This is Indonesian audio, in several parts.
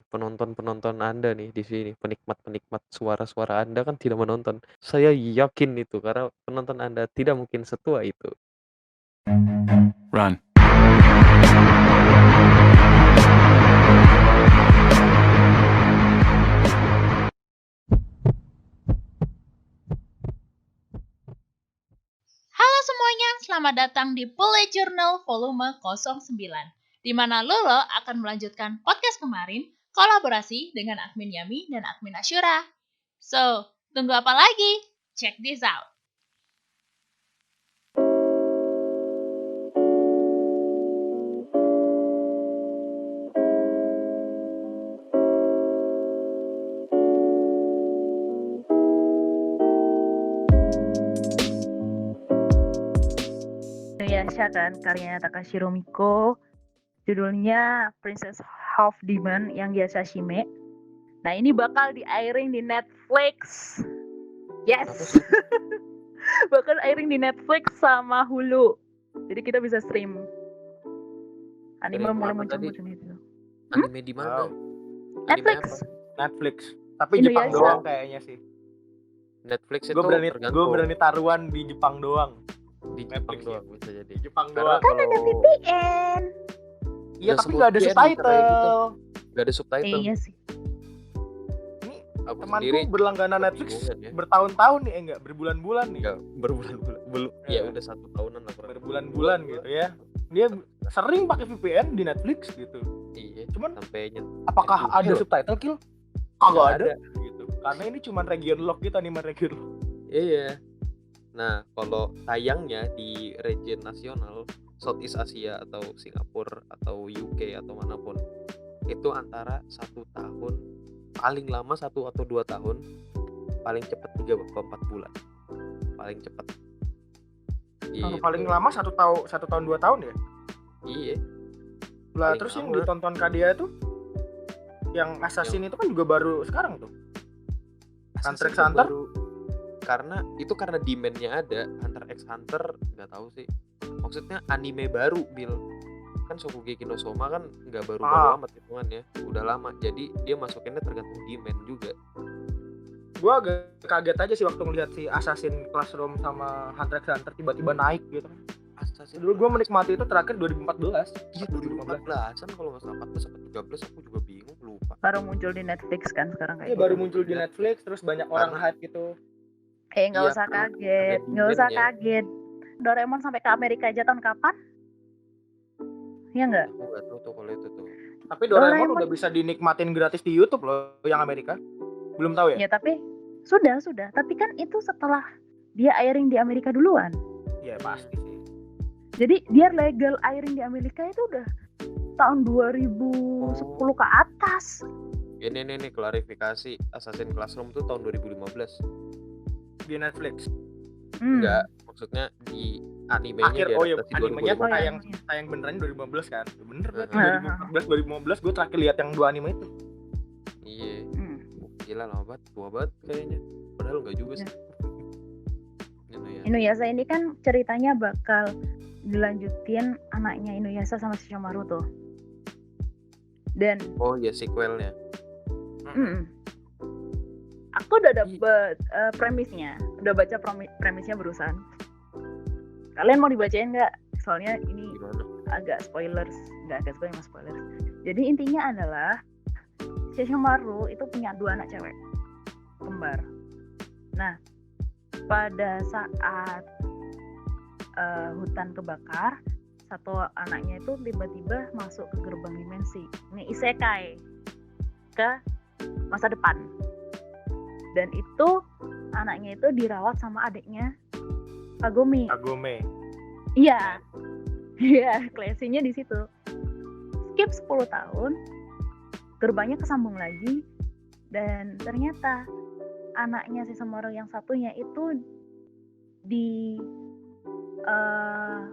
penonton-penonton Anda nih di sini, penikmat-penikmat suara-suara Anda kan tidak menonton. Saya yakin itu karena penonton Anda tidak mungkin setua itu. Run. Halo semuanya, selamat datang di Bullet Journal volume 09, di mana Lolo akan melanjutkan podcast kemarin, kolaborasi dengan admin Yami dan admin Ashura. So, tunggu apa lagi? Check this out! Inuyasha kan, karyanya Takashi Rumiko, judulnya Princess Half Demon yang biasa Shime. Nah ini bakal di-airing di Netflix. Yes! Bakal airing di Netflix sama Hulu. Jadi kita bisa stream. Anime Stream mulai apa tadi? muncul itu. Anime di mana? Wow. Anime Netflix. apa? Netflix. Tapi Inuyasha. Jepang doang kayaknya sih. Netflix itu Gue tergantung berani taruhan di Jepang doang. di Jepang Netflix doang bisa jadi. Di Jepang Karena doang. Kan ada VPN. Iya, Udah tapi nggak ada sebut VPN cerai gitu. subtitle. Gak ada subtitle. Iya sih. Ini Aku temanku sendiri berlangganan Netflix kebingungan ya. bertahun-tahun nih, enggak berbulan-bulan nih. Enggak berbulan-bulan belum. Ya Iya. udah 1 tahunan lah kurang. Berbulan-bulan gitu ya. Dia sering pakai VPN di Netflix gitu. Iya. Cuman Sampai apakah nyentuh. ada subtitle kill? Kagak ada gitu. Karena ini cuma region lock gitu, anime region lock. Iya. Nah, kalau tayangnya di region nasional, Southeast Asia atau Singapura atau UK atau manapun, itu antara 1 tahun, paling lama 1 atau 2 tahun, paling cepat 3 atau 4 bulan. Paling cepat. Kalau Gitu. paling lama 1 tahun 2 tahun ya. Iya. Lah Paling terus yang lama. ditonton Kadia tuh yang Assassin itu kan juga baru sekarang tuh. Hunter x Assassin Hunter? baru. Karena demand-nya ada. Hunter x Hunter nggak tahu sih. Maksudnya anime baru, Bill. Kan Shokugeki no Soma kan nggak baru-baru amat hitungannya. Udah lama. Jadi dia masukinnya tergantung demand juga. Gua agak kaget aja sih waktu ngeliat si Assassin Classroom sama Hunter x Hunter tiba-tiba naik gitu. Assassin Dulu gua menikmati itu terakhir 2014. Iya 2014-an kalau nggak salah 14 atau 13 aku juga bingung lupa. Baru muncul di Netflix kan sekarang kayak Iya baru muncul di Netflix terus banyak orang Karena- hype gitu. nggak Iya, usah karena kaget, ada nggak usah demand-nya. kaget. Doraemon sampai ke Amerika aja tahun kapan? Iya nggak? Aku nggak tahu tuh kalau itu tuh. Tapi Doraemon Doraemon. udah bisa dinikmatin gratis di YouTube loh yang Amerika. Belum tahu ya? Ya tapi sudah. Tapi kan itu setelah dia airing di Amerika duluan. Iya pasti sih. Jadi dia legal airing di Amerika itu udah tahun 2010 ke atas. Ini nih klarifikasi, Assassin Classroom tuh tahun 2015. Di Netflix. Enggak, maksudnya di animenya Akhir di animenya tuh 2015. tayang beneran 2015 kan. Bener berarti Heeh. 2014 2015 gue terakhir lihat yang 2 anime itu. Iya. Hmm. Gila lama banget, tua banget kayaknya. Padahal enggak juga sih. Inuyasha ini kan ceritanya bakal dilanjutin anaknya Inuyasha sama Sesshomaru tuh. Dan Oh iya sequelnya. aku udah dapet premisnya, udah baca premisnya barusan. Kalian mau dibacain nggak? Soalnya ini Gimana? agak spoilers, nggak agak spoilers. Jadi intinya adalah Sesshomaru itu punya 2 anak cewek kembar. Nah, pada saat hutan kebakar, satu anaknya itu tiba-tiba masuk ke gerbang dimensi. Ini isekai ke masa depan. Dan itu anaknya itu dirawat sama adiknya Kagome. Kagome. Iya. Iya, klasinya di situ. Skip 10 tahun, gerbangnya kesambung lagi, dan ternyata anaknya si Sesshomaru yang satunya itu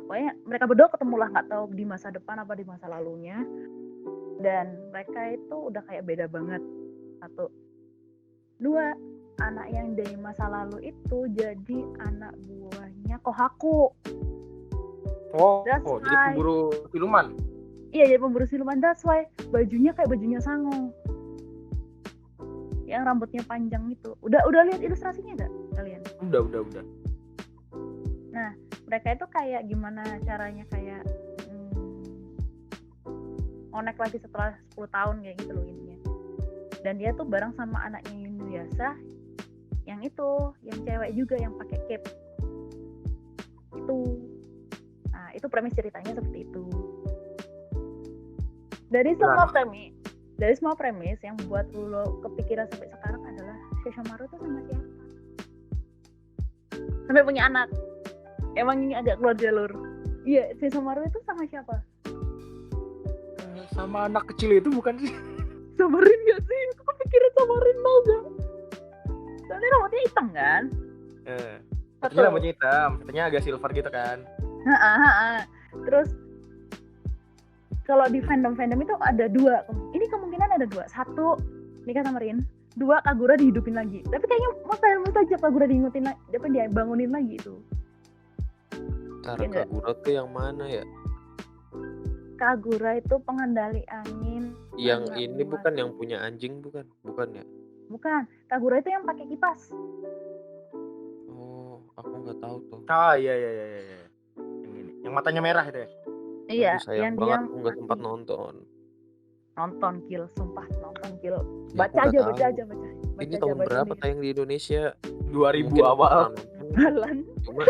pokoknya mereka berdua ketemulah, nggak tahu di masa depan apa di masa lalunya, dan mereka itu udah kayak beda banget. 1, 2, anak yang dari masa lalu itu jadi anak buahnya Kohaku. That's Jadi why. pemburu siluman. Iya, jadi pemburu siluman. That's why bajunya kayak bajunya Sango. yang rambutnya panjang itu. Udah lihat ilustrasinya nggak kalian? Udah. Mereka itu kayak gimana caranya kayak connect lagi setelah 10 tahun kayak gitu loh intinya. Dan dia tuh bareng sama anaknya Inuyasha yang itu, yang cewek juga yang pakai cape. Itu. Nah, itu premis ceritanya seperti itu. Dari semua premis yang buat lo kepikiran sampai sekarang adalah Sesshomaru tuh sama siapa? Sampai punya anak. Emang ini agak keluar jalur. Iya, Sesshomaru itu sama siapa? Sama anak kecil itu bukan sih? Sama Rin gak sih? Aku kepikiran sama Rin mau gak? Soalnya rambutnya hitam kan? Satunya rambutnya hitam, satunya agak silver gitu kan. Terus kalau di fandom itu ada dua. Ini kemungkinan ada dua. Satu nikah sama Rin, dua Kagura dihidupin lagi. Tapi kayaknya mustahil Kagura dia bangunin lagi itu. Cara Iya Kagura tuh yang mana ya? Kagura itu pengendali angin. Yang Kagura ini buat- bukan yang punya anjing bukan ya? Bukan. Kagura itu yang pakai kipas. Oh, aku nggak tahu tuh. Iya. Yang ini, yang matanya merah itu ya. Iya, Aduh, sayang yang banget dia aku nggak sempat mati. nonton. Nonton Kill, sumpah nonton Kill. Ya, Baca aku aja. nggak tahu. Ini tahun berapa tayang di Indonesia? 2000 Mungkin aku awal. pernah nonton, Halan. cuma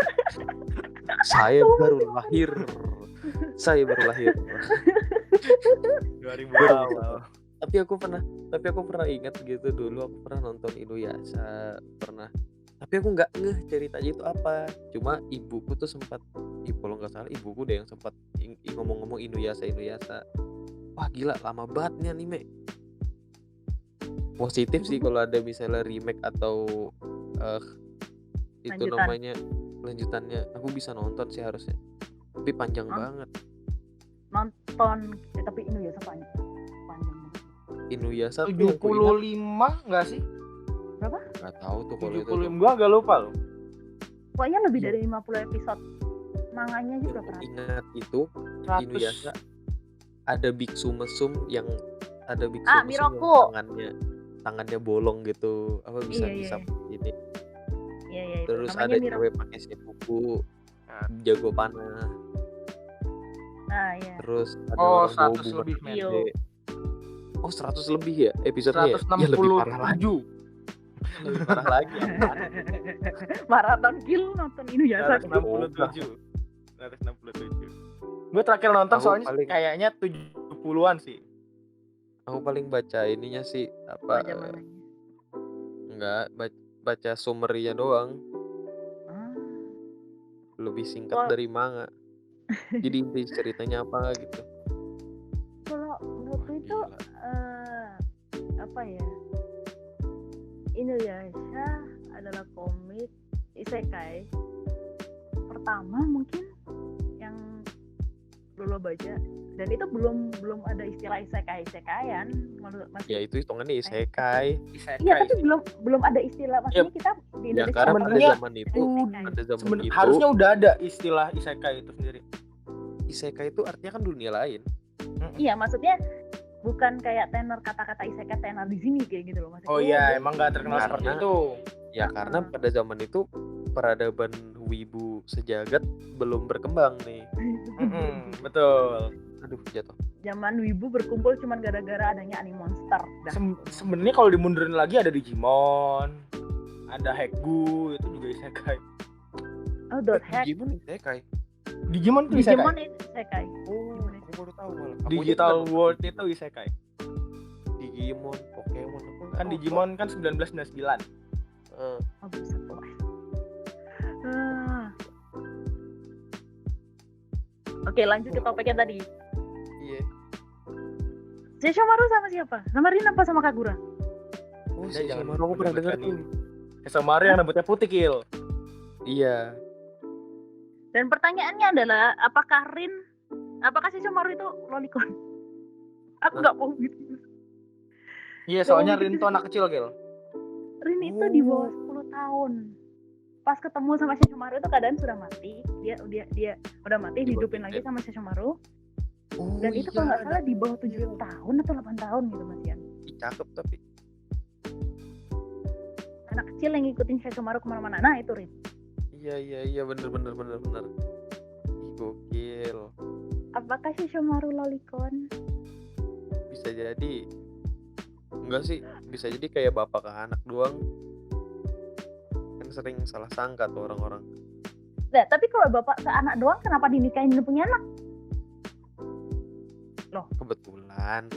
saya baru lahir. Saya baru lahir. 2000 Baru awal. Tapi aku pernah ingat gitu dulu aku pernah nonton Inuyasha, pernah. Tapi aku nggak ngeh ceritanya itu apa. Cuma ibuku tuh sempat, kalau nggak salah ibuku deh yang sempat ngomong-ngomong Inuyasha. Wah gila lama banget nih anime. Positif sih kalau ada misalnya remake atau itu Lanjutan. namanya lanjutannya, aku bisa nonton sih harusnya. Tapi panjang banget. Nonton tapi Inuyasha panjang banget. Inuyasha tuh yang ku ingat 75 enggak sih? Berapa? nggak tahu tuh kalau itu tuh. 75 gua agak lupa loh. Pokoknya lebih Iya. dari 50 episode. Manganya Yang juga ku berapa? ingat itu 100. Inuyasha ada Biksu Mesum yang Miroko. tangannya bolong gitu, apa bisa Iya. ini. Iya itu. Terus Namanya ada Miroko. cewek pakai seppuku Nah. jago panah. Nah, iya. Terus ada Oh, orang bawa 100 lebih, men. gede. Oh 100 lebih ya episodenya ya? Ya lebih parah lagi. 167. Lebih parah lagi apaan? Maraton Kill nonton Inuyasha. 167. 167. Gue terakhir nonton Aku soalnya paling- kayaknya 70-an sih. Aku paling baca ininya sih apa Baca mananya. enggak baca summary-nya doang, Ah. lebih singkat Wah. dari manga. Jadi inti ceritanya apa gitu. Kalau menurutku Wah, itu gila. apa ya? Inuyasha adalah komik isekai pertama mungkin yang lo baca, dan itu belum ada istilah isekayan menurut Ya masih. itu hitungannya isekai. Iya, tapi belum ada istilah, maksudnya kita di Ya Indonesia karena pada sebenarnya zaman itu Sebenarnya harusnya udah ada istilah isekai itu sendiri. isekai itu artinya kan dunia lain. Iya, maksudnya bukan kayak tenor kata-kata isekai tenor di sini kayak gitu loh maksudnya. Oh iya, emang nggak terkenal Karena- seperti itu. Ya karena pada zaman itu peradaban wibu sejagat belum berkembang nih. Betul. Aduh jatuh. Zaman wibu berkumpul cuman gara-gara adanya anime monster. Dah. Sebenarnya kalau dimundurin lagi ada Digimon, ada Hegu, itu juga isekai. Oh, dot hack. Digimon isekai. Digimon itu isekai. Digimon itu isekai. Oh, aku baru tahu malah. Aku Digital aja World itu isekai. Digimon, Pokemon aku nggak Kan tahu. Digimon kan 1999. Eh, Oh, bisa tuh. Ah. Oke, lanjut ke topiknya tadi. iya. Sesshomaru sama siapa? Sama Rin apa sama Kagura? Oh, Anda si jangan Sesshomaru aku pernah dengar menyebutkan tuh. Sesshomaru yang rambutnya putih, Kil. Iya. Dan pertanyaannya adalah, apakah Sesshomaru itu lolicon? Aku nggak mau gitu. Iya, soalnya Rin tuh anak kecil, Kil. Rin itu di bawah 10 tahun. Pas ketemu sama Sesshomaru itu keadaan sudah mati. Dia udah mati, dihidupin lagi sama Sesshomaru. Oh, Dan itu kalau nggak salah di bawah 7 tahun atau 8 tahun gitu Mas Ian. cakep tapi. anak kecil yang ngikutin Sesshomaru kemana-mana. Nah itu Rin. Iya bener. Ih, gokil. Apakah Sesshomaru lolicon? Bisa jadi. Enggak sih, bisa jadi kayak bapak ke anak doang. Kan sering salah sangka tuh orang-orang. Nah, tapi kalau bapak ke anak doang kenapa dinikahin dan punya anak? Kebetulan.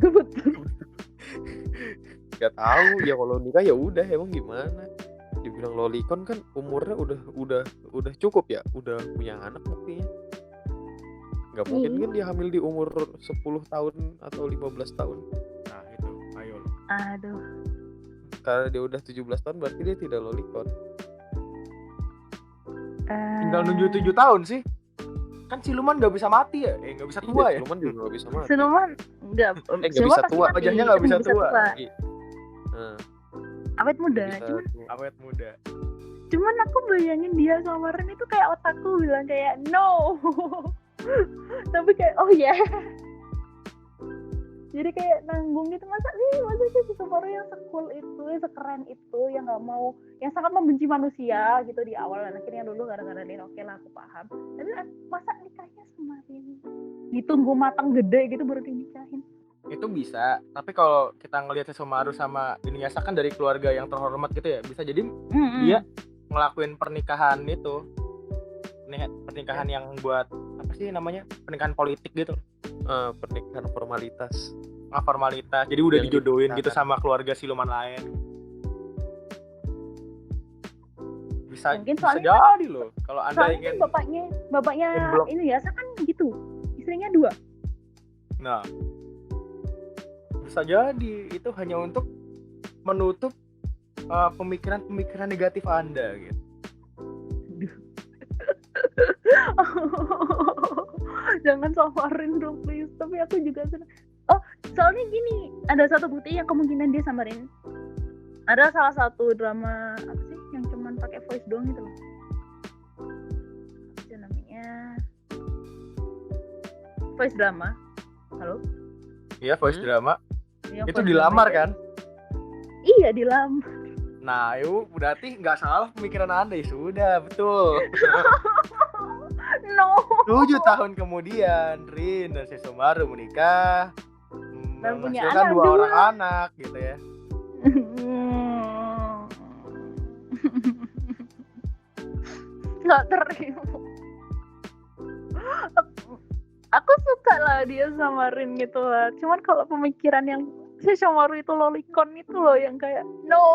Betul. Gak tahu ya, kalau nikah ya udah, emang gimana? Dibilang lolicon kan umurnya udah cukup ya, udah punya anak buktinya. Gak mungkin kan dia hamil di umur 10 tahun atau 15 tahun. Nah itu, ayo lo. Aduh. Karena dia udah 17 tahun berarti dia tidak lolicon. Tinggal nunggu 7 tahun sih. Kan siluman gak bisa mati ya? Gak bisa tua ya? Siluman juga gak bisa mati. Siluman enggak Gak bisa tua, wajahnya gak bisa tua. Nah, Awet muda. bisa Cuman, tua. Awet muda. cuman aku bayangin dia sama Ren itu kayak otakku bilang kayak no. Tapi kayak oh ya. Jadi kayak nanggung gitu, masa sih Sesshomaru yang sekul itu, yang sekeren itu, yang nggak mau, yang sangat membenci manusia gitu di awal, dan akhirnya dulu gara-gara Rin, oke lah aku paham. Tapi masa nikahnya sama Rin ditunggu matang gede gitu baru dinikahin? Itu bisa, tapi kalau kita ngelihat Sesshomaru sama Inuyasha kan dari keluarga yang terhormat gitu ya, bisa jadi dia ngelakuin pernikahan itu, pernikahan yang buat apa sih namanya, pernikahan politik gitu. Pernikahan formalitas. Formalitas, jadi udah Yang dijodohin dipisahkan. gitu sama keluarga siluman lain. Bisa Mungkin bisa soalnya jadi loh kalau anda Soalnya ingin. kan bapaknya Blok. Inuyasha kan gitu, istrinya 2. Nah, bisa jadi itu hanya untuk menutup pemikiran-pemikiran negatif anda gitu. Jangan samarin dong please, tapi aku juga senang. Oh, soalnya gini, ada satu bukti yang kemungkinan dia samarin. Ada salah satu drama apa sih yang cuman pakai voice doang gitu loh. Apa sih namanya? Voice drama. Halo? Iya, voice drama. Ya, Itu voice dilamar drama kan? Iya, dilamar. Nah, itu berarti nggak salah pemikiran anda ya, sudah betul. No. 7 tahun kemudian Rin dan Sesshomaru menikah Dan punya menghasilkan anak 2 dua. orang anak gitu ya. Nggak terima. Aku suka lah dia sama Rin gitu lah. Cuman kalau pemikiran yang Sesshomaru itu lolicon itu loh yang kayak no.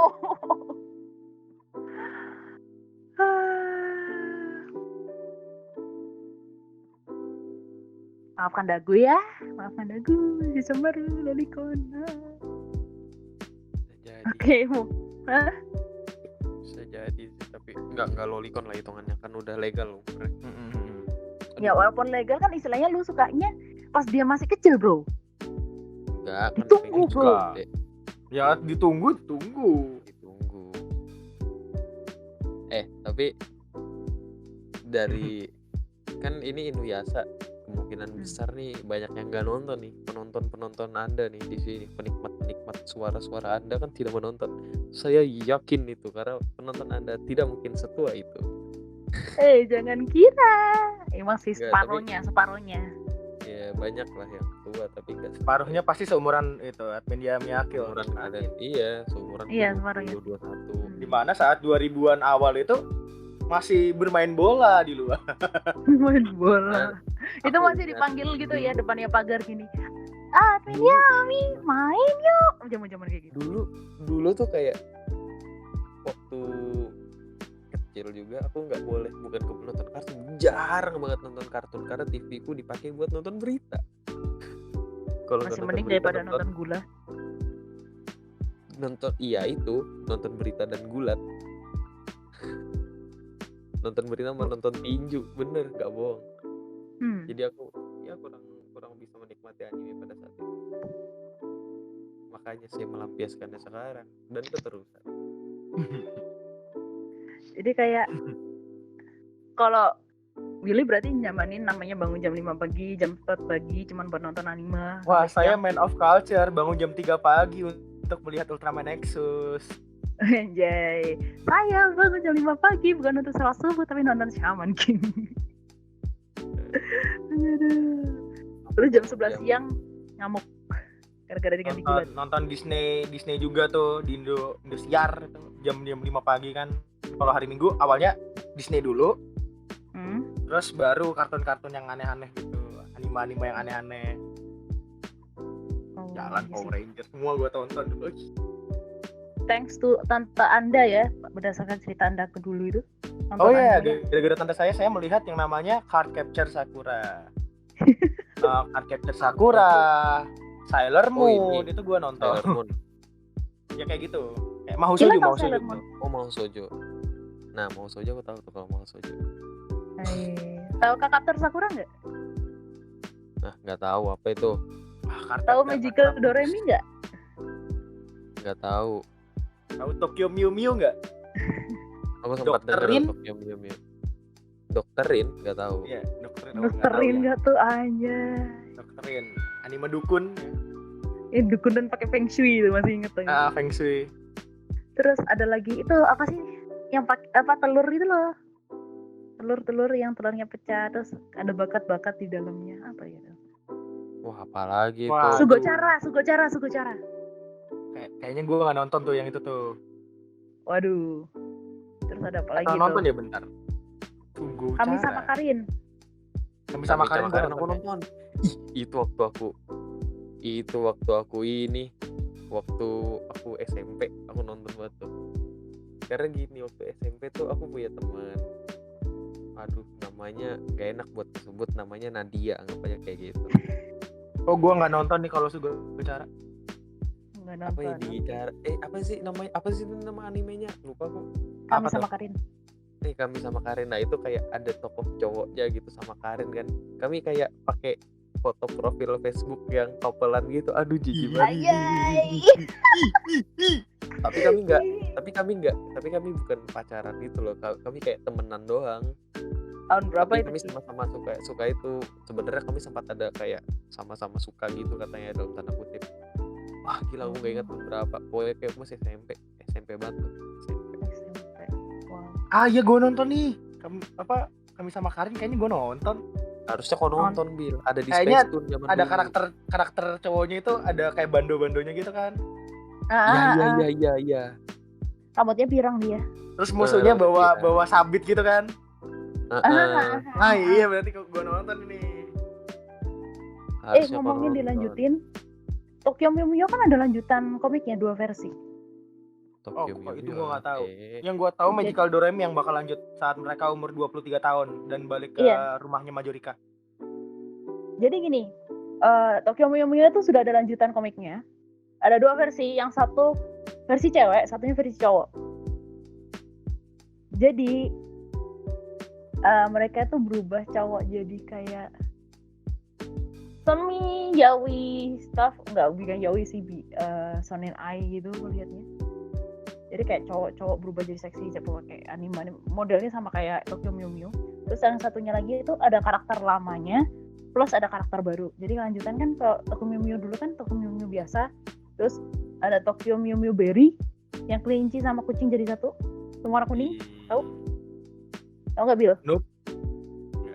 Maafkan dagu ya, maafkan dagu Sesshomaru lolicon. Bisa jadi. Oke, mau. Hah? Bisa jadi sih, tapi nggak lolicon lah hitungannya, kan udah legal loh. Ya walaupun legal kan istilahnya lu sukanya pas dia masih kecil bro. Enggak, kan Ditunggu, pengen bro. juga gede. Ya ditunggu. Ditunggu. Tapi dari kan ini Inuyasha, kemungkinan besar nih banyak yang nggak nonton nih, penonton Anda nih di sini, penikmat suara-suara Anda kan tidak menonton. Saya yakin itu karena penonton Anda tidak mungkin setua itu. Jangan kira. Emang sih Enggak, separuhnya. Ya banyak lah yang tua tapi nggak Paruhnya pasti seumuran itu admin Miyake seumuran kalian. Iya, seumuran Iya, separuhnya. 21. Dimana saat 2000-an awal itu masih bermain bola di luar. Main bola. Itu Aku masih ingat dipanggil gitu ya depannya pagar gini. Admin Yami main yuk. Zaman-zaman kayak gitu. Dulu tuh kayak waktu kecil juga aku nggak boleh, bukan ke nonton kartun, jarang banget nonton kartun karena TV ku dipakai buat nonton berita. Kalau Masih nonton mending berita, daripada nonton gula. nonton berita dan gulat. Nonton berita sama nonton tinju, bener gak bohong. Jadi aku ya kurang bisa menikmati anime pada saat itu. Makanya saya melampiaskannya sekarang dan keterusan. Jadi kayak kalau Willy berarti nyamanin namanya bangun jam 5 pagi, jam 4 pagi cuman buat nonton anime. Wah, sampai saya siang. man of culture, bangun jam 3 pagi untuk untuk melihat Ultraman Nexus. Anjay. Saya bangun jam 5 pagi bukan untuk sholat subuh tapi nonton Shaman King. Aduh. Terus jam 11 siang ngamuk gara-gara diganti bulan. Nonton Disney juga tuh di Indosiar itu jam 5 pagi kan. Kalau hari Minggu awalnya Disney dulu. Terus baru kartun-kartun yang aneh-aneh gitu, anime-anime yang aneh-aneh. Jalan Power Rangers semua gue tonton dulu. Thanks to tante Anda ya, berdasarkan cerita Anda ke dulu itu. Oh iya, gara-gara tante saya melihat yang namanya Card Capture Sakura. Card Capture Sakura, Sailor Moon, itu gue nonton. Sailor Moon. Ya kayak gitu. Kayak Mahoushoujo. Oh, Mahoushoujo. Nah, Mahoushoujo aku tahu tuh kalau Mahoushoujo. Tahu Card Capture Sakura nggak? Nah, nggak tahu apa itu. Tahu Magical Doremi nggak? Nggak tahu. Tahu Tokyo Mew Mew nggak? Aku sempat dengar Tokyo Mew Mew. Dokterin nggak tahu. Iya, Dokterin nggak tuh aja. Dokterin, anime dukun. Dukun dan pakai feng shui itu masih inget tuh. Feng shui. Terus ada lagi itu apa sih? Yang pakai telur itu loh. Telur yang telurnya pecah terus ada bakat-bakat di dalamnya apa ya? Wah, apalagi itu? Sugocara. Kayaknya gue nggak nonton tuh yang itu tuh. Waduh. Terus ada apa lagi tuh? Nonton ya bentar. Sugocara. Kami sama Karin aku nonton. Itu waktu aku SMP aku nonton banget tuh. Karena gini, waktu SMP tuh aku punya teman. Aduh, namanya gak enak buat disebut, namanya Nadia, anggap aja kayak gitu. Oh, gue nggak nonton nih kalau Sugocara. Nggak nonton. Apa ya bicara? Apa sih nama animenya? Lupa aku. Kami sama Karin. Kami sama Karin. Nah, itu kayak ada tokoh cowoknya gitu sama Karin kan. Kami kayak pakai foto profil Facebook yang couple-an gitu. Aduh, jijik banget. Tapi kami bukan pacaran gitu loh. Kami kayak temenan doang. Tahun berapa itu? Kami sama-sama suka itu. Sebenarnya kami sempat ada kayak sama-sama suka gitu katanya dalam tanda kutip. Wah, gila, aku gak ingat tahun berapa. Pokoknya kayak masih SMP banget tuh. SMP. Wow. Iya, gue nonton nih. Kami sama Karin kayaknya gue nonton. Harusnya kau nonton, Bil. Ada di kayaknya Space Tune zaman ada dulu. karakter cowoknya itu ada kayak bando-bandonya gitu kan. Iya. Rambutnya pirang dia. Terus musuhnya bawa sabit gitu kan. Iya, berarti gue nonton ini. Ngomongin dilanjutin. Tokyo Mew Mew kan ada lanjutan komiknya 2 versi. Itu gue nggak tahu. Yang gue tahu Magical Doremi yang bakal lanjut saat mereka umur 23 tahun dan balik ke rumahnya Majorika. Jadi gini, Tokyo Mew Mew itu sudah ada lanjutan komiknya. Ada 2 versi, yang satu versi cewek, satunya versi cowok. Jadi mereka tuh berubah cowok jadi kayak semi yaoi stuff, bukan yaoi sih, shonen ai gitu lihatnya. Jadi kayak cowok berubah jadi seksi, pakai anime modelnya sama kayak Tokyo Mew Mew. Terus yang satunya lagi itu ada karakter lamanya plus ada karakter baru. Jadi lanjutan kan kalau Tokyo Mew Mew dulu kan Tokyo Mew Mew biasa, terus ada Tokyo Mew Mew Berry yang kelinci sama kucing jadi satu, semua warna kuning. Tahu nggak, Bil? Nope.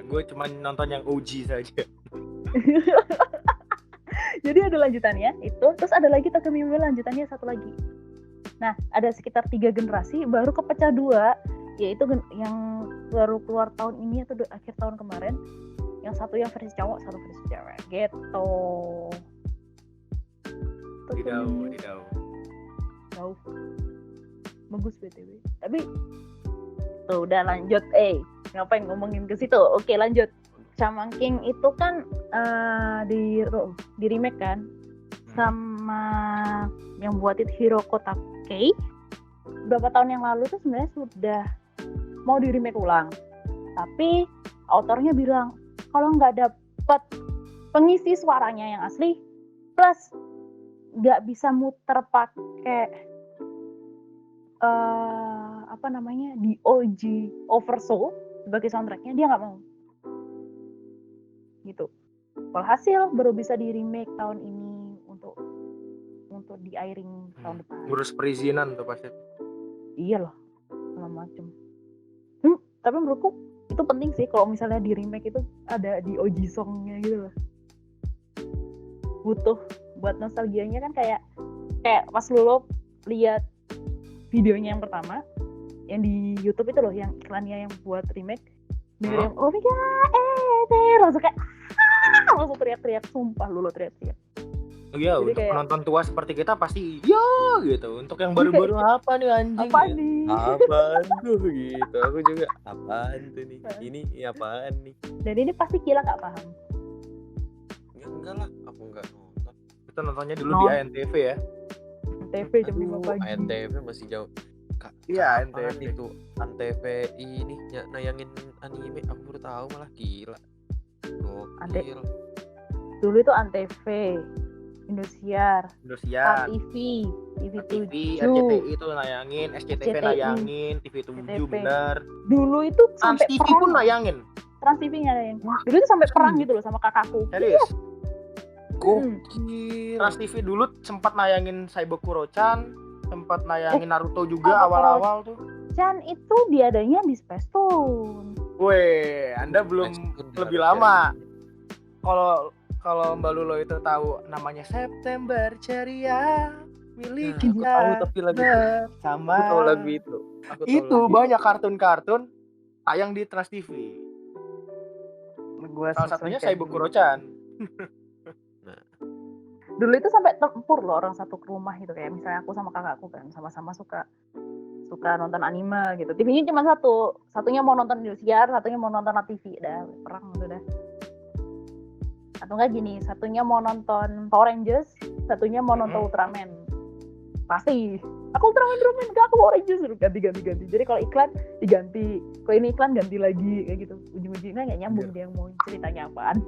Gue cuma nonton yang OG saja. Jadi ada lanjutannya itu, terus ada lagi Tokyo Mew Mew lanjutannya satu lagi. Nah, ada sekitar 3 generasi baru kepecah 2, yaitu yang baru keluar tahun ini atau akhir tahun kemarin. Yang satu yang versi cowok, satu versi cewek. Gitu. Tidak. Jauh. Bagus BTW. Tapi tuh udah lanjut. Ngapain ngomongin ke situ? Oke, lanjut. Shaman King itu kan di remake kan sama yang buat itu Hiroko Takei. Beberapa tahun yang lalu tuh sebenarnya sudah mau di remake ulang, tapi autornya bilang kalau nggak dapat pengisi suaranya yang asli plus nggak bisa muter pakai di OG Oversoul sebagai soundtracknya, dia nggak mau gitu. Walhasil baru bisa di remake tahun ini untuk untuk di airing tahun depan. Ngurus perizinan tuh pasti. Iya loh, segala macem. Tapi menurutku itu penting sih kalau misalnya di remake itu ada di OG songnya gitu loh. Butuh buat nostalgianya kan kayak pas lu lihat videonya yang pertama yang di YouTube itu loh, yang iklannya yang buat remake, denger yang oh my god, langsung kayak langsung teriak-teriak, sumpah lu teriak-teriak. Iya, Jadi untuk kayak- penonton tua seperti kita pasti ya gitu. Untuk yang baru-baru apa nih anjing? Apa gitu. nih? Apaan tuh gitu, aku juga apaan tuh nih, ini apaan nih. Dan ini pasti Kila nggak paham. Ya enggak lah, aku enggak nonton. Kita nontonnya dulu No. di ANTV ya. TV jam 5 pagi. ANTV masih jauh. Iya, Kapan ANTV. itu ANTV ini nayangin anime, aku baru tahu malah, gila. Gokil. Dulu itu Antv, Indosiar, Indosiar, TV, TV, 7. RCTI itu nayangin, SCTV SCTI. nayangin, TV7 SCTV. bener. Dulu itu Trans sampai TV perang. pun nayangin. Trans TV ngadain. Dulu itu sampai perang gitu loh sama kakakku. Serius. Gokil. Trans TV dulu sempat nayangin Saibokuro-chan, sempat nayangin Naruto juga Saibokuro. awal-awal tuh. Chan itu diadanya di Space Tune. Weh, Anda belum lebih lama. Kalau Mbak Lulo itu tahu namanya September Ceria milik Nah, aku kita tahu tapi lagu bersama. Aku tahu lagu itu. Aku tahu Itu lagu banyak kartun-kartun tayang di Trans TV. Gua Salah satunya Saibokuro-chan. Dulu itu sampai tempur loh orang satu ke rumah gitu, kayak misalnya aku sama kakakku kan sama-sama suka nonton anime gitu. TV-nya cuma satunya mau nonton Indosiar, satunya mau nonton TV, dah perang gitu dah. Atau enggak gini, satunya mau nonton Power Rangers, satunya mau nonton Ultraman. Pasti aku Ultraman, enggak aku Power Rangers, ganti. Jadi kalau iklan diganti, kalau ini iklan ganti lagi kayak gitu. Ujung-ujungnya nggak nyambung dia mau ceritanya apaan.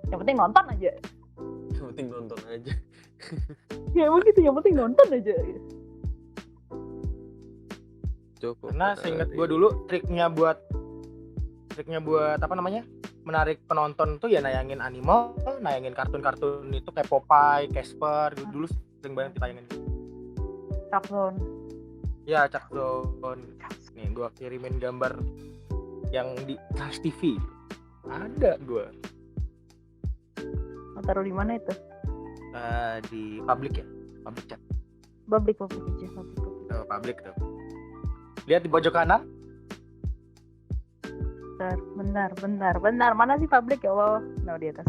Yang penting nonton aja. Yang penting nonton aja. Ya emang gitu, yang penting nonton aja. Cukup. Karena seingat gue dulu triknya buat apa namanya, menarik penonton tuh ya nayangin anime, nayangin kartun-kartun itu kayak Popeye, Casper, dulu sering banget ditayangin. Capzone. Ya, Chuck Zone. Nih gue kirimin gambar yang di Trans TV. Ada gue Mau taruh di mana itu? di public ya, public chat. Public aja, public. Tuh, public tuh. Lihat di pojok kanan. Benar. Mana sih public ya Allah? Nah, di atas.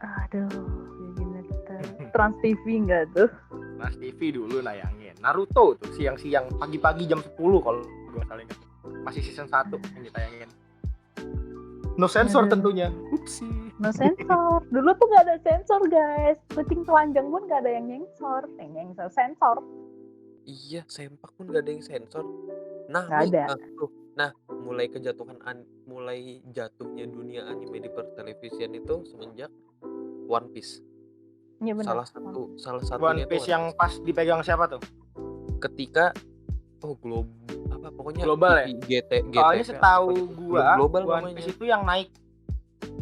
Aduh, gimana kita? Trans TV enggak tuh? Trans TV dulu nayangin Naruto tuh siang-siang, pagi-pagi jam 10 kalau gue salah ingat. Masih season 1 yang ditayangin. No sensor tentunya. Upsi. No sensor. Dulu tuh nggak ada sensor guys. Kucing telanjang pun nggak ada yang nyensor. Sensor. Iya, sempak pun gak ada yang sensor. Nah, Nggak nih, ada. mulai mulai jatuhnya dunia anime di pertelevisian itu semenjak One Piece. Iya benar. Salah satunya One itu Piece One yang pas dipegang siapa tuh? ketika pokoknya Global ya? GT Soalnya setahu apa gitu. gua Global One namanya. Piece itu yang naik,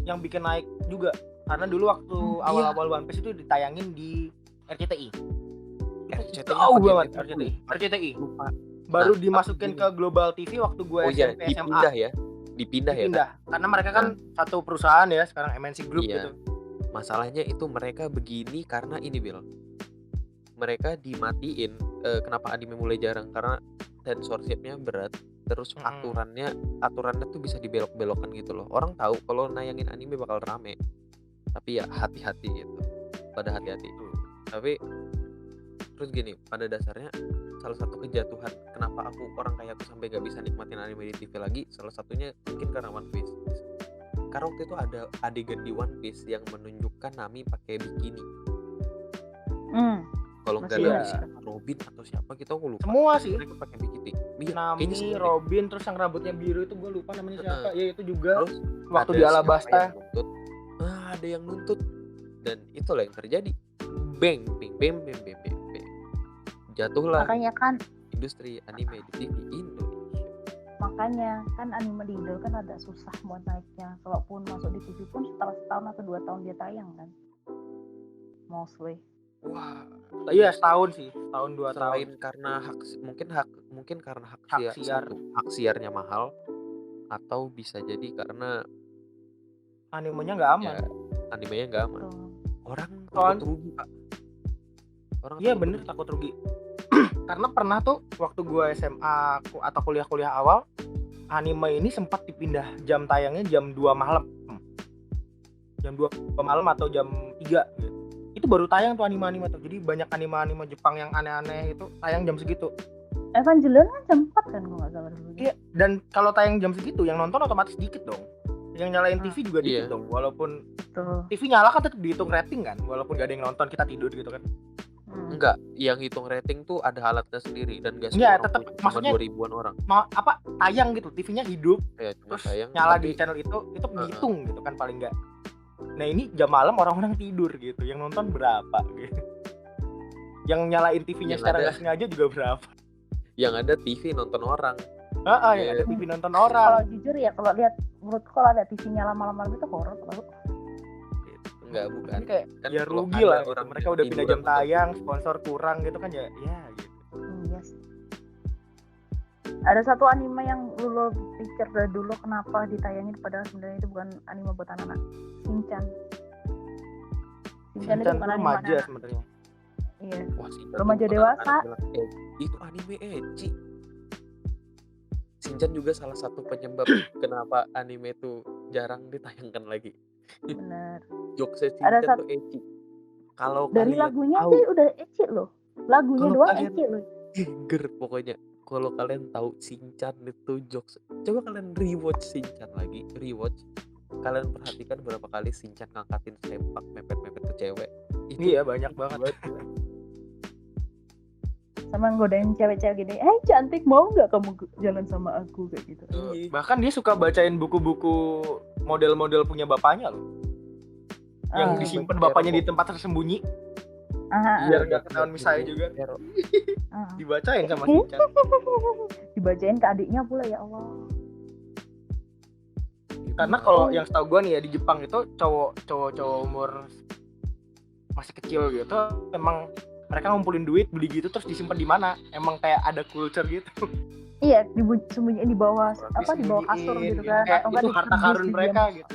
yang bikin naik juga. Karena dulu waktu awal-awal One Piece itu ditayangin di RCTI. RCTI Jauh apa banget GTV? RCTI. Lupa. Baru Nah, dimasukin gini. ke Global TV waktu gue Oh iya, SMP SMA. dipindah ya. Dipindah ya. Dipindah. Karena mereka kan satu perusahaan ya, sekarang MNC Group Iya. gitu. Masalahnya itu mereka begini karena ini Bill. Mereka dimatiin. Kenapa anime mulai jarang? Karena censorship-nya berat. Terus aturannya tuh bisa dibelok-belokkan gitu loh. Orang tahu kalau nayangin anime bakal rame. Tapi ya hati-hati gitu. Pada hati-hati. Tapi terus gini, pada dasarnya salah satu kejatuhan kenapa orang kayak aku sampai gak bisa nikmatin anime di TV lagi, salah satunya mungkin karena One Piece. Karena waktu itu ada adegan di One Piece yang menunjukkan Nami pakai bikini. Kalau nggak Masih ada ya. siapa, Robin atau siapa kita aku lupa. Semua sih. Mereka pakai bikini. Iya, Nami, kayaknya semua deh. Robin, terus yang rambutnya biru itu gue lupa namanya siapa. Ya itu juga. Terus Waktu ada di siapa Alabasta. yang nuntut. Ada yang nuntut. Dan itulah yang terjadi. Bang. Jatuhlah Makanya kan industri anime di TV Indonesia. makanya kan anime di Indo kan ada susah buat naiknya. Kalaupun masuk di TV pun setelah setahun atau 2 tahun dia tayang kan. Mostly. Wah, Iya setahun sih, tahun 2 tahun. selain karena mungkin karena hak Hak siar, siar. hak siarnya mahal, atau bisa jadi karena Animenya nggak aman. ya animenya nggak aman. Tuh. Orang takut Soal- rugi, Pak. Orang Iya takut bener rugi. takut rugi. Karena pernah tuh waktu gua SMA atau kuliah awal, anime ini sempat dipindah jam tayangnya jam 2 malam. Jam 2 malam atau jam 3 gitu. Itu baru tayang tuh anime-anime tuh. Jadi banyak anime-anime Jepang yang aneh-aneh itu tayang jam segitu. Evangelion kan jam 4 kan kalau nggak salah dulu. Iya, dan kalau tayang jam segitu yang nonton otomatis dikit dong. Yang nyalain TV juga dikit Iya. dong. Walaupun Tuh. TV nyala kan tetap dihitung rating kan. Walaupun gak ada yang nonton kita tidur gitu kan. Enggak, yang hitung rating tuh ada alatnya sendiri dan gak Iya, semua orang tetep, punya, cuma maksudnya 2000-an orang. Tayang gitu, TV-nya hidup. Ya cuma Terus sayang nyala tapi di channel itu dihitung gitu kan paling enggak. Nah ini jam malam orang-orang tidur gitu, yang nonton berapa gitu. Yang nyalain TV-nya Yang secara ada- nggak sengaja juga berapa. yang ada TV nonton orang. Yang Iya. ada TV nonton Kalau orang. jujur ya kalau lihat menurutku kalau ada TV nyala malam-malam itu horor tau. Gitu. Enggak, bukan. Ini kayak Kan ya kalau rugi ada lah gitu. orang Mereka yang udah pindah tiduran jam nonton tayang, sponsor kurang gitu kan ya gitu. Iya sih. Ada satu anime yang lu pikir dari dulu kenapa ditayangin padahal sebenarnya itu bukan anime buat anak-anak. Shinchan. Shinchan itu Shinchan bukan tuh anime remaja anak. sebenarnya. Iya. Wah, Shinchan Remaja tuh bukan dewasa. anak-anak bilang, itu anime ecchi. Shinchan juga salah satu penyebab kenapa anime itu jarang ditayangkan lagi. Bener. Jokesnya Ada Shinchan tuh ecchi. Kalau Dari kalian lagunya tahu, sih udah ecchi loh. Lagunya Kalau doang kalian- ecchi loh. ger pokoknya. Kalau kalian tahu Shinchan itu jokes, coba kalian rewatch Shinchan lagi, kalian perhatikan berapa kali Shinchan ngangkatin sempak mepet-mepet ke cewek. Itu Iya banyak banget. Sama nggodain cewek-cewek gini, cantik mau nggak kamu jalan sama aku kayak gitu. Iya. Bahkan dia suka bacain buku-buku model-model punya bapaknya loh. Yang Ah. disimpan Hero. bapaknya di tempat tersembunyi biar gak ketahuan misalnya juga. Hero. Dibacain sama Shinchan. Dibacain ke adiknya pula ya Allah. Karena kalau yang setahu gue nih ya di Jepang itu cowok umur masih kecil gitu emang mereka ngumpulin duit beli gitu terus disimpan di mana, emang kayak ada culture gitu. Iya, sembunyiin di bawah di bawah kasur Disembunyiin gitu kan, kayak atau enggak itu harta karun mereka gitu.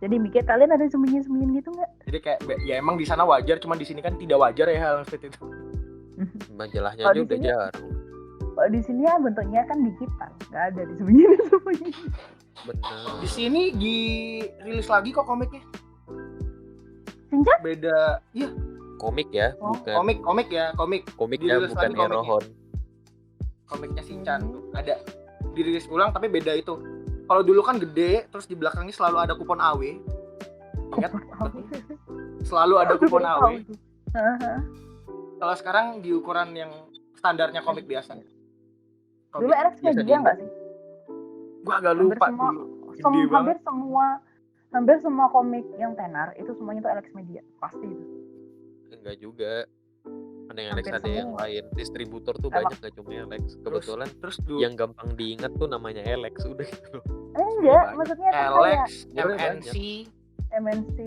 Jadi mikir kalian ada sembunyiin gitu nggak? Jadi kayak ya emang di sana wajar, cuman di sini kan tidak wajar ya hal seperti itu. Majalahnya Kalau aja di udah sini- jarang. Kalau di sini ya bentuknya kan digital, nggak ada disembunyiin. Bener. Di sini dirilis lagi kok komiknya. Shinchan? Beda, iya Komik ya, Oh, bukan komik ya. komik ya, Dirilis bukan lagi komiknya. Erohon. Komiknya Shinchan tuh ada dirilis ulang tapi beda itu. Kalau dulu kan gede, terus di belakangnya selalu ada kupon AW. Ingat? Selalu ada kupon AW. Kalau sekarang di ukuran yang standarnya komik biasa. Dulu Alex Media nggak sih? Gua agak lupa semua- dulu. Gede banget. Hampir semua komik yang tenar itu semuanya tuh Alex Media pasti itu. Enggak juga. Ada yang Alex, Hampir ada yang semua. lain. Distributor tuh Emang- banyak, gak cuma Alex. Kebetulan Terus dulu yang gampang diingat tuh namanya Alex, udah gitu loh. Enggak, banyak. maksudnya tuh kayak Alex, Sebenarnya MNC, MNC.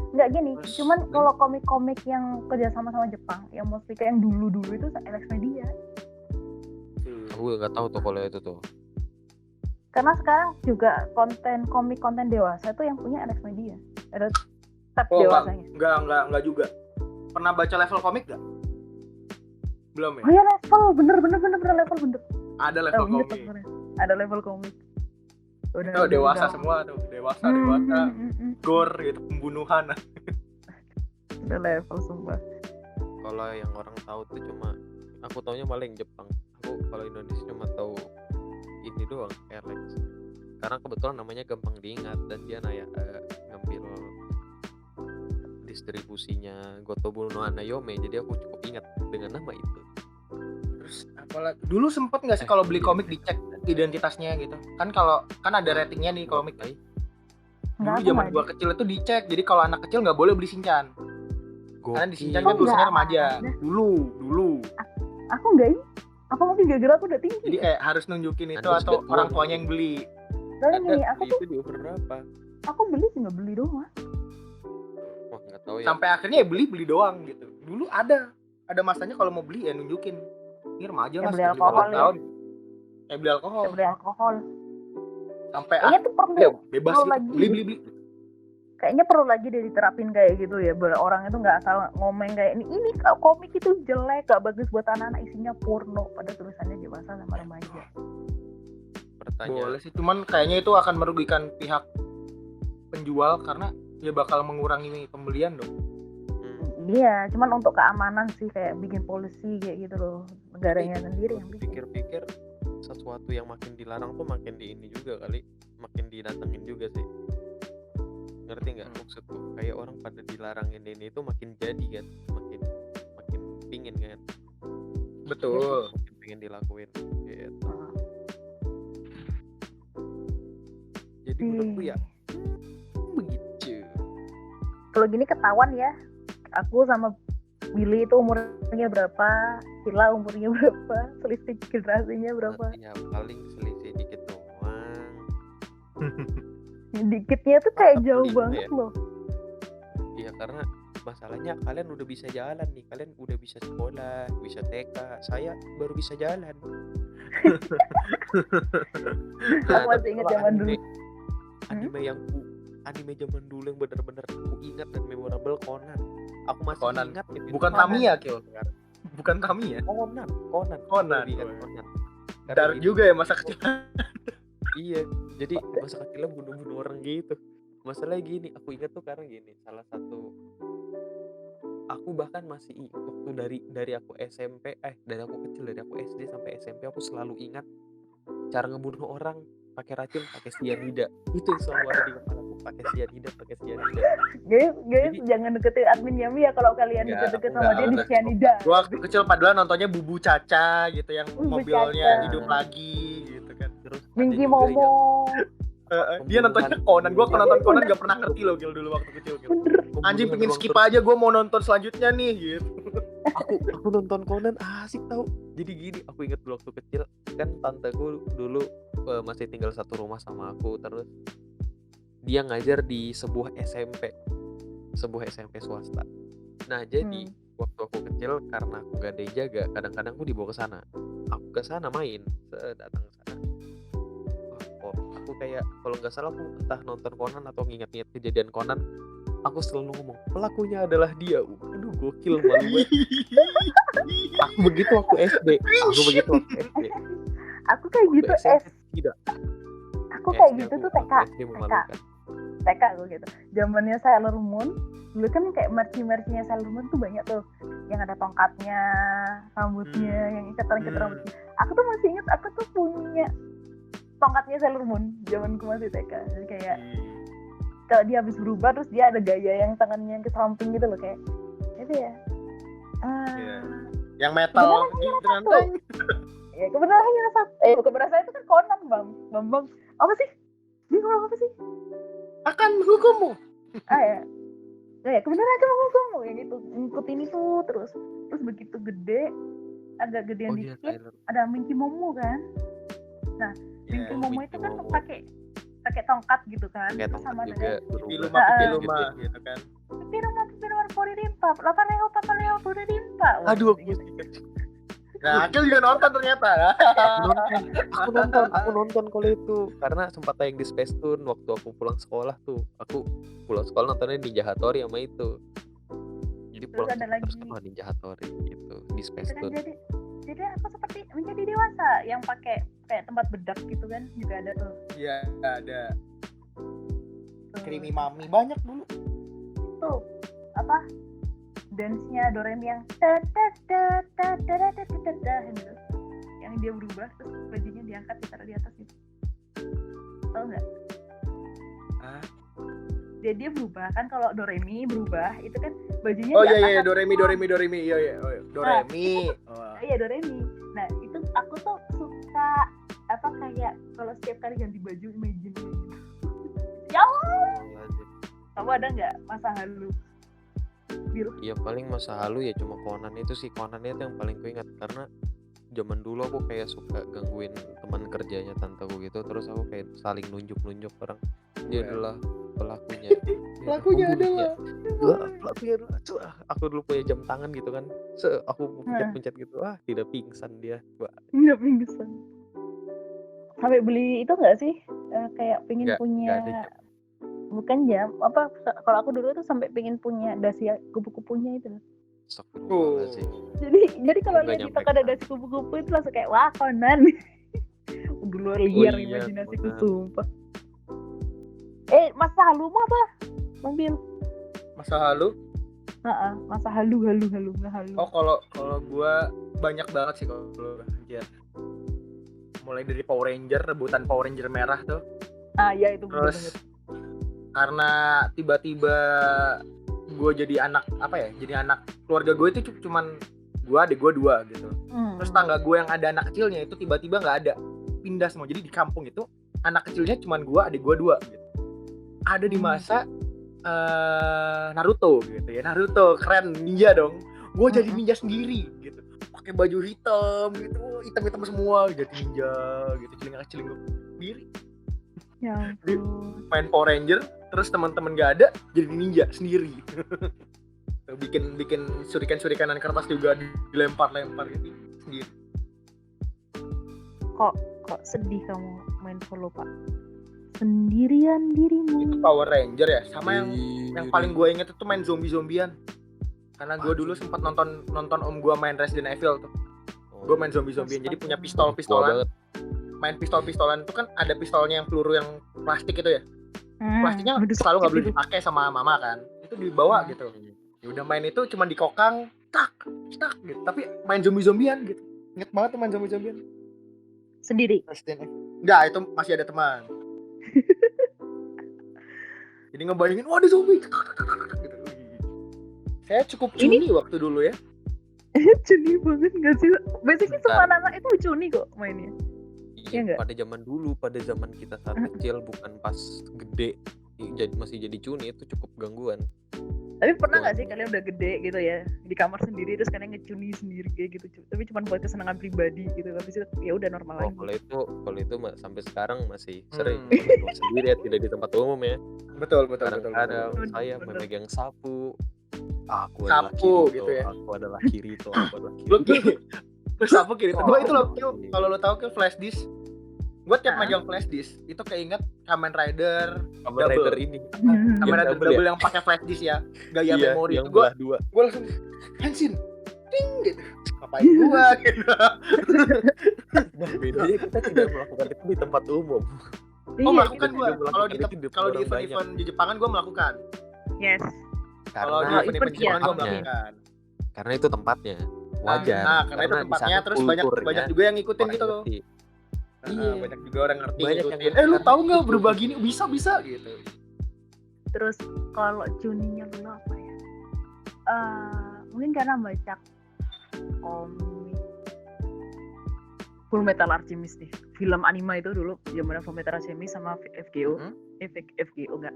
Enggak gini, Terus- cuman kalau komik-komik yang kerja sama Jepang, yang mostly kayak yang dulu-dulu itu Alex Media. Aku nggak tahu tuh kalau itu tuh. Karena sekarang juga konten dewasa itu yang punya Alex Media. Ada tab Oh, dewasanya. enggak juga. Pernah baca level komik gak? Belum ya? Oh ya level, bener level bener. Ada level Bener, komik. bener. Ada level komik. Udah, Oh, dewasa udah. semua tuh, dewasa, Hmm. gore gitu, pembunuhan. Udah level semua. Kalau yang orang tahu tuh cuma aku taunya paling Jepang. Aku kalau Indonesia cuma tahu ini doang, Alex. Karena kebetulan namanya gampang diingat dan dia ngambil distribusinya Gotobu no Hanayome, jadi aku cukup ingat dengan nama itu. Terus apalagi dulu sempet nggak sih kalau beli komik dicek identitasnya gitu? Kan ada ratingnya nih komik. Dulu Enggak, zaman gua kecil itu dicek. Jadi kalau anak kecil nggak boleh beli Shinchan. Karena di Shinchan kan Oh, tulisannya nggak remaja. ada. Dulu. Aku enggak ini. Apa mungkin gara-gara aku udah tinggi? Jadi kayak harus nunjukin itu Anda atau sudah tua, orang tuanya mungkin. yang beli. Soalnya Anda gini, aku beli tuh itu di umur berapa? aku beli sih nggak beli doang. Wah nggak tahu ya. Sampai akhirnya ya beli doang gitu. Dulu ada masanya kalau mau beli ya nunjukin. Ini remaja Kayak Mas, beli 17 alkohol ya. tahun. Kayak beli alkohol. Kayak beli alkohol. Sampai Kayaknya tuh perlu bebas perlu gitu. lagi. Beli. Kayaknya perlu lagi deh diterapin kayak gitu ya, biar orang itu nggak asal ngomong kayak ini komik itu jelek, gak bagus buat anak-anak, isinya porno, pada tulisannya dewasa sama remaja. Pertanyaan. Boleh sih, cuman kayaknya itu akan merugikan pihak penjual karena dia bakal mengurangi pembelian dong. Iya, cuman untuk keamanan sih, kayak bikin polisi kayak gitu loh, negaranya sendiri yang bikin. Pikir-pikir sesuatu yang makin dilarang tuh makin di ini juga kali, makin didatengin juga sih. Ngerti nggak maksudku? Kayak orang pada dilarangin ini tuh makin jadi kan, makin pingin kan. Betul. Makin pingin dilakuin gitu. Jadi menurutku ya begitu. Kalau gini ketahuan ya, aku sama Billy itu umurnya berapa, Sila umurnya berapa, selisih generasinya berapa. Ya paling selisih dikit doang. Dikitnya tuh kayak jauh 45 banget ya? loh. Iya karena masalahnya kalian udah bisa jalan nih, kalian udah bisa sekolah, bisa TK, saya baru bisa jalan. Aku masih ingat kalau zaman dulu. anime zaman dulu yang bener-bener aku ingat dan memorable Conan. Aku masih Conan. ingat gitu. Bukan Tamiya, Kil. Bukan Tamiya. Conan. Conan. Lebih ingat Conan. Karena Dark ini- juga ya masa kecil. Iya, jadi masa kecilnya bunuh-bunuh orang gitu. Masalahnya gini, aku ingat tuh karena gini, salah satu aku bahkan masih waktu dari aku SMP, dari aku kecil, dari aku SD sampai SMP aku selalu ingat cara ngebunuh orang pakai racun, pakai cyanida. Itu yang selalu ada di kepala aku, pakai cyanida. Guys, jangan deketin admin Yami ya kalau kalian Enggak, deket-deket aku sama enggak, dia di enggak. cyanida. Gua waktu kecil padahal nontonnya Bubu Caca gitu yang Bubu mobilnya Caca. hidup lagi gitu kan. Terus ada Minky juga Momo. Dia nontonnya Conan. Gua kalau nonton Conan gak pernah ngerti loh Gil dulu waktu kecil Gil. Bener. Anjing pembunuhan pengen ruang skip terbuka. aja, gue mau nonton selanjutnya nih gitu. aku nonton Conan asik tau. Jadi gini, aku inget dulu waktu kecil kan tanteku dulu masih tinggal satu rumah sama aku, terus dia ngajar di sebuah SMP swasta. Nah jadi waktu aku kecil karena aku gak ada yang jaga, kadang-kadang aku dibawa ke sana. Aku ke sana main, datang ke sana. Wah, aku kayak kalau nggak salah aku entah nonton Conan atau nginget-nginget kejadian Conan, aku selalu ngomong pelakunya adalah dia. Aduh gokil, malu banget. Aku begitu waktu SD. Aku kayak gitu Tidak. Aku kayak SD gitu aku tuh TK. SD memalukan. TK gue gitu. Zamannya Sailor Moon, dulu kan kayak mercy-mercynya Sailor Moon tuh banyak tuh, yang ada tongkatnya, rambutnya, yang ikat-ikat rambutnya. Aku tuh masih inget, aku tuh punya tongkatnya Sailor Moon zamanku masih TK. Jadi kayak kalau dia habis berubah terus dia ada gaya yang tangannya ke samping gitu loh, kayak itu ya. Yang metal gitu kan. Ya kebenaran hanya satu. Kebenaran saya itu kan Conan, Bang. Apa sih? Dia ngomong apa sih? Akan menghukummu. Ya kebenaran aja menghukummu kayak gitu. Ngikutin itu terus begitu gede, agak gedean dikit, ada Minky Momo kan. Nah, Minky Momo itu kan pakai tongkat gitu kan. Kayak sama tongkat dengan juga Piluma gitu kan. Piruma Puri Rimpa, Papaleo Puri Rimpa. Aduh, aku ingat. Nah, Akil juga nonton ternyata. Aku nonton kalau itu karena sempat tayang di Space Tune waktu aku pulang sekolah tuh. Aku pulang sekolah nontonnya Ninja Hattori sama itu. Jadi Terus pulang ada terus lagi. Ninja Hattori gitu di Space Itu kan Tune. jadi aku seperti menjadi dewasa yang pakai kayak tempat bedak gitu kan, juga ada tuh. Iya, ada. Creamy Mami banyak dulu. Tuh apa? Dance-nya Doremi yang gitu. Yang dia berubah terus bajunya diangkat ditaruh di atas gitu. Tahu nggak? Jadi dia berubah kan, kalau Doremi berubah itu kan bajunya Oh diangkat. iya Doremi. Iya. Doremi. Iya Doremi. Nah itu aku tuh suka apa kayak kalau setiap kali ganti baju imagine gitu. Ya Allah. Kamu ada nggak masa halu? Iya paling masa lalu ya cuma Conan itu sih, Conan itu yang paling ku ingat karena zaman dulu aku kayak suka gangguin teman kerjanya tanteku gitu, terus aku kayak saling nunjuk orang dia Iya. adalah pelakunya. Pelakunya Pembunuhnya. adalah. Wah, pelakunya adalah. Aku dulu punya jam tangan gitu kan. Aku pencet-pencet gitu, tidak pingsan dia. Wah, Nggak pingsan. Sampai beli itu nggak sih? Kayak pengen nggak punya, ada jam. bukan jam, apa? Kalau aku dulu tuh sampai pengen punya dasi kupu-kupunya itu. Astagfirullahaladzim. Jadi kalau Nggak lihat di nyampe toko ada ke dasi kupu-kupu itu langsung kayak wah Conan. Dulu liar iya, imajinasiku Conan. sumpah. Masa halumu apa? Bang Bil? Masa lalu. Masa halu nggak halu. Oh, kalau gua banyak banget sih kalau anjir. Mulai dari Power Ranger, rebutan Power Ranger merah tuh. Ya itu bener Terus banget. karena tiba-tiba gue jadi anak keluarga gue itu cuman gue, adik gue 2 gitu. Terus tangga gue yang ada anak kecilnya itu tiba-tiba nggak ada, pindah semua. Jadi di kampung itu anak kecilnya cuman gue, adik gue 2 gitu. Ada di masa Naruto gitu ya. Naruto keren, ninja dong. Gue jadi ninja sendiri gitu, pakai baju hitam gitu, hitam semua, jadi ninja gitu, celingak sendiri. Ya ampun. Main Power Ranger, terus teman-teman gak ada, jadi ninja sendiri. bikin surikan-surikanan kertas juga dilempar gitu sendiri. Kok sedih kamu main solo, Pak? Sendirian dirimu. Itu Power Ranger ya, sama yang paling gue inget itu main zombie-zombian. Karena gue dulu sempat nonton om gue main Resident Evil tuh. Gue main zombie-zombian, jadi punya pistol-pistolan. Main pistol-pistolan itu kan ada pistolnya yang peluru yang plastik itu ya. Plastiknya selalu nggak boleh dipakai sama mama kan. Itu dibawa gitu. Ya udah main itu cuma dikokang, tak gitu. Tapi main zombie-zombian gitu. Ingat banget tuh main zombie-zombian. Sendiri? Enggak, itu masih ada teman. Jadi ngebayangin, wah ada zombie gitu. Saya cukup cuni waktu dulu ya. Cuni banget gak sih? Basically semua anak itu cuni kok mainnya. Iya, pada zaman dulu, pada zaman kita saat kecil, bukan pas gede masih jadi cuni, itu cukup gangguan. Tapi pernah nggak sih kalian udah gede gitu ya di kamar sendiri terus kalian ngecuni sendiri kayak gitu, tapi cuma buat kesenangan pribadi gitu, habis itu ya udah normal lagi. Kalau itu sampai sekarang masih sering sendiri ya, tidak di tempat umum ya. Betul. Kadang saya memegang sapu. Aku gitu ya. Aku adalah Kirito. Terus sapu Kirito. Gue itu loh, kalau lo tahu flash disk. Gue tiap megang flash disk itu keinget Kamen Rider ini. Kamen Rider double yang pakai flash disk ya, gaya memori itu. Gue langsung Henshin, ting gitu. Ngapain gue gitu. Nah, bedanya kita tidak melakukan itu di tempat umum. Melakukan gue. Kalau di event di Jepangan gue melakukan. Yes. Kalau di event di Jepangan gue melakukan. Karena itu tempatnya. Wajar. Nah, karena itu tempatnya, terus banyak juga yang ngikutin gitu loh. Iya, banyak juga orang ngerti ngikutin. Lu tahu nggak berubah gini bisa gitu. Terus kalau cuninya lu apa ya? Mungkin karena baca komik Full Metal Alchemist nih, film anime itu dulu zaman Full Metal Alchemist sama FGO. FGO enggak.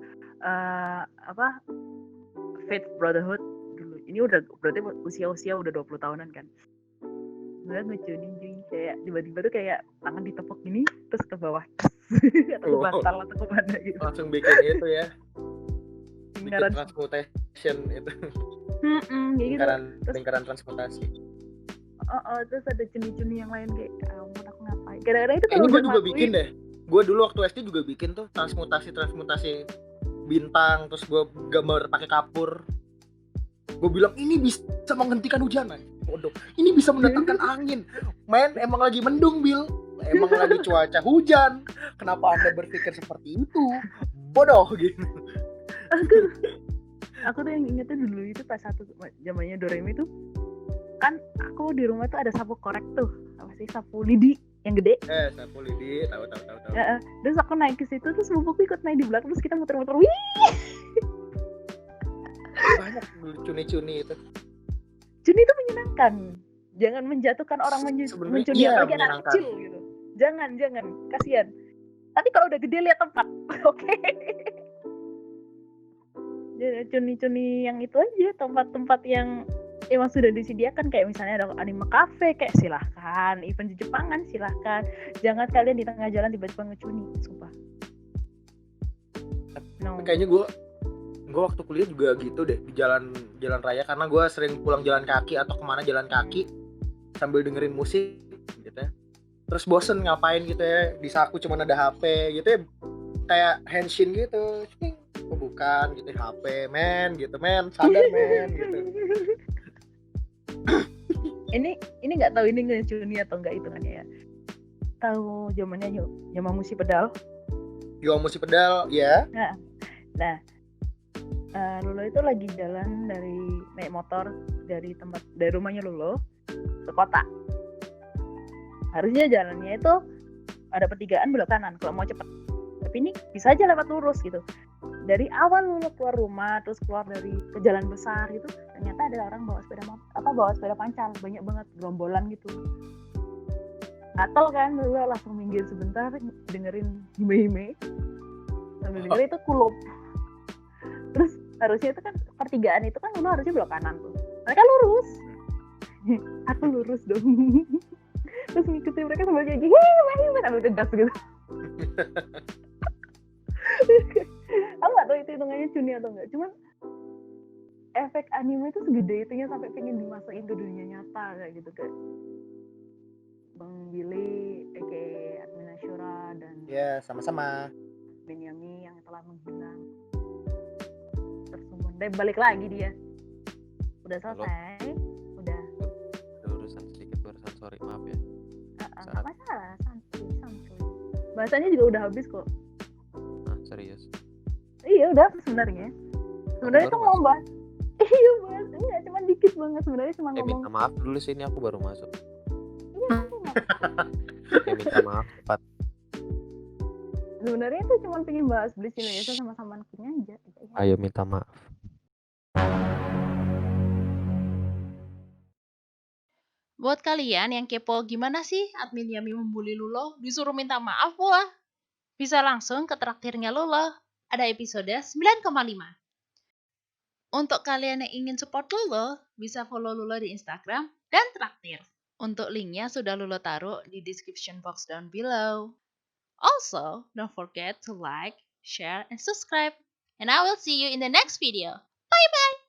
Fate Brotherhood dulu. Ini udah berarti usia udah 20 tahunan kan. Gue ngecuning kayak tiba-tiba tuh kayak tangan ditepuk gini terus ke bawah atau ke bantal atau ke mana gitu. Langsung bikin itu ya. Bikin transmutation itu. Lingkaran transmutasi. Terus ada cuni-cuni yang lain kayak ampun aku ngapain. Kadang-kadang itu ini gue juga bikin deh. Gue dulu waktu SD juga bikin tuh transmutasi bintang, terus gue gambar pakai kapur. Gue bilang ini bisa menghentikan hujan, man. Bodoh. Ini bisa mendatangkan angin. Men, emang lagi mendung, Bil. Emang lagi cuaca hujan. Kenapa Anda berpikir seperti itu? Bodoh gitu. Aku tuh yang ingetnya dulu itu pas satu zamannya Doremi tuh kan aku di rumah tuh ada sapu korek tuh. Apa sih, sapu lidi yang gede. Sapu lidi, tahu. Terus aku naik ke situ terus bubuku ikut naik di belakang terus kita muter-muter. Wih. Banyak cuni-cuni itu. Cuni itu menyenangkan. Jangan menjatuhkan orang mencuni apalagi anak kecil gitu. Jangan, kasihan. Tapi kalau udah gede lihat tempat. Oke. Jadi cuni-cuni yang itu aja, tempat-tempat yang emang sudah disediakan, kayak misalnya ada anime cafe, kayak silahkan, event di Jepangan silahkan. Jangan kalian di tengah jalan tiba-tiba ngecuni, sumpah. No. Kayaknya gue waktu kuliah juga gitu deh, di jalan raya, karena gue sering pulang jalan kaki atau kemana jalan kaki sambil dengerin musik gitu ya. Terus bosen ngapain gitu ya, di saku cuma ada HP gitu ya, kayak henshin gitu. Oh, bukan gitu, HP men gitu, men sadar men gitu. ini nggak tahu ini ngecuni atau enggak hitungannya ya. Tahu zamannya zaman musik pedal? Yo musik pedal ya. Nah, Lulo itu lagi jalan naik motor dari rumahnya Lulo ke kota. Harusnya jalannya itu ada pertigaan belok kanan kalau mau cepet. Tapi ini bisa aja lewat lurus gitu. Dari awal Lulo keluar rumah terus keluar dari ke jalan besar gitu, ternyata ada orang bawa sepeda pancal, banyak banget gerombolan gitu. Gatel kan, Lulo langsung minggir sebentar dengerin hime-hime. Sambil dengerin itu kulub. Terus harusnya itu kan pertigaan itu kan Lulo harusnya belok kanan tuh. Mereka lurus. Aku lurus dong. Terus ngikutin mereka sambil kayak gini, sambil tegas gitu. Aku nggak tahu itu hitungannya cuni atau enggak, cuman efek anime itu segede itunya sampai pengen dimasukin ke dunia nyata kayak gitu, kayak Bang Billy, Admin Ashura, dan ya sama-sama Benyami yang telah menghilang. Terus kemudian balik lagi dia, udah selesai. Udah urusan sedikit barusan, sorry maaf ya. Nggak masalah, santuy. Bahasanya juga udah habis kok. Serius? Iya udah sebenarnya tuh mau bahas. Iya bahas enggak, cuma dikit banget sebenarnya, cuma ngomong. Minta maaf dulu sih, ini aku baru masuk. Iya minta maaf cepat. Sebenarnya tuh cuma pengen bahas Bleach Inuyasha sama-sama anaknya aja. Ayo minta maaf. Buat kalian yang kepo gimana sih admin Yami membuli Lulo, disuruh minta maaf pula. Bisa langsung ke traktirnya Lulo. Ada episode 9,5. Untuk kalian yang ingin support Lulo, bisa follow Lulo di Instagram dan traktir. Untuk linknya sudah Lulo taruh di description box down below. Also, don't forget to like, share, and subscribe. And I will see you in the next video. Bye bye!